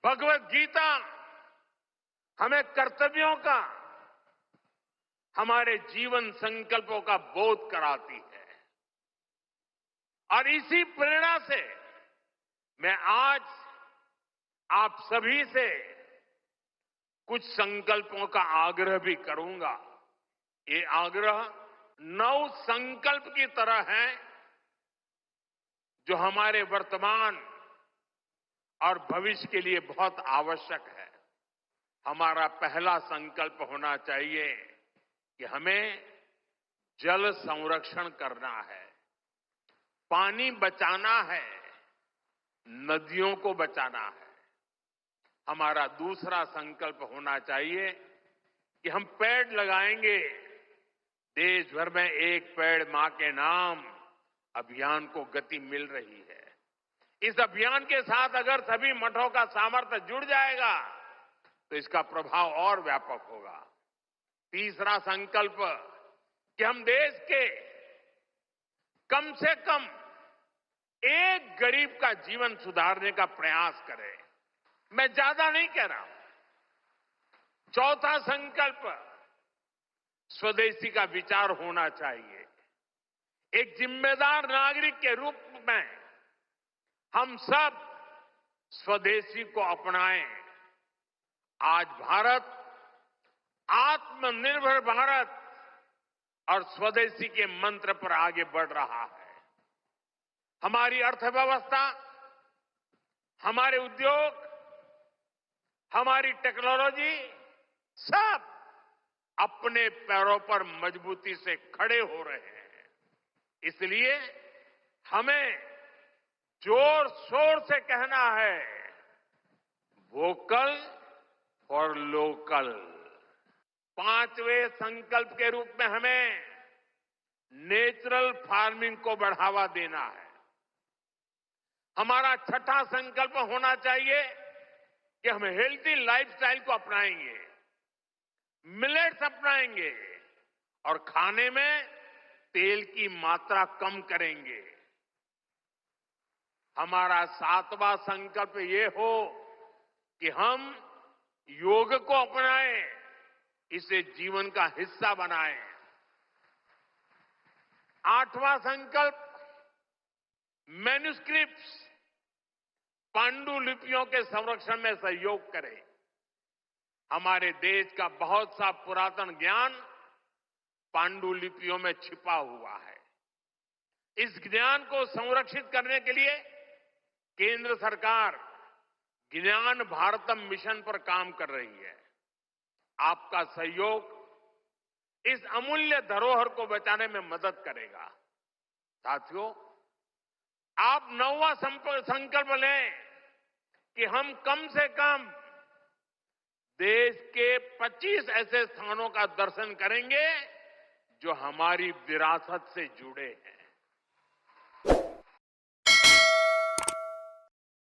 भगवत गीता हमें कर्तव्यों का, हमारे जीवन संकल्पों का बोध कराती है। और इसी प्रेरणा से मैं आज आप सभी से कुछ संकल्पों का आग्रह भी करूंगा। ये आग्रह 9 संकल्प की तरह है जो हमारे वर्तमान और भविष्य के लिए बहुत आवश्यक है। हमारा पहला संकल्प होना चाहिए कि हमें जल संरक्षण करना है, पानी बचाना है, नदियों को बचाना है। हमारा दूसरा संकल्प होना चाहिए कि हम पेड़ लगाएंगे। देश भर में एक पेड़ मां के नाम अभियान को गति मिल रही है। इस अभियान के साथ अगर सभी मठों का सामर्थ्य जुड़ जाएगा तो इसका प्रभाव और व्यापक होगा। तीसरा संकल्प कि हम देश के कम से कम एक गरीब का जीवन सुधारने का प्रयास करें। मैं ज्यादा नहीं कह रहा हूं। चौथा संकल्प स्वदेशी का विचार होना चाहिए। एक जिम्मेदार नागरिक के रूप में हम सब स्वदेशी को अपनाएं। आज भारत आत्मनिर्भर भारत और स्वदेशी के मंत्र पर आगे बढ़ रहा है। हमारी अर्थव्यवस्था, हमारे उद्योग, हमारी टेक्नोलॉजी सब अपने पैरों पर मजबूती से खड़े हो रहे हैं। इसलिए हमें जोर शोर से कहना है, वोकल फॉर लोकल। 5वें संकल्प के रूप में हमें नेचुरल फार्मिंग को बढ़ावा देना है। हमारा छठा संकल्प होना चाहिए कि हम हेल्थी लाइफस्टाइल को अपनाएंगे, मिलेट्स अपनाएंगे और खाने में तेल की मात्रा कम करेंगे। हमारा 7वां संकल्प ये हो कि हम योग को अपनाएं, इसे जीवन का हिस्सा बनाएं। 8वां संकल्प मैन्युस्क्रिप्ट्स, पांडुलिपियों के संरक्षण में सहयोग करें। हमारे देश का बहुत सा पुरातन ज्ञान पांडुलिपियों में छिपा हुआ है। इस ज्ञान को संरक्षित करने के लिए केंद्र सरकार ज्ञान भारतम मिशन पर काम कर रही है। आपका सहयोग इस अमूल्य धरोहर को बचाने में मदद करेगा। साथियों, आप 9वां संकल्प लें कि हम कम से कम देश के 25 ऐसे स्थानों का दर्शन करेंगे जो हमारी विरासत से जुड़े हैं।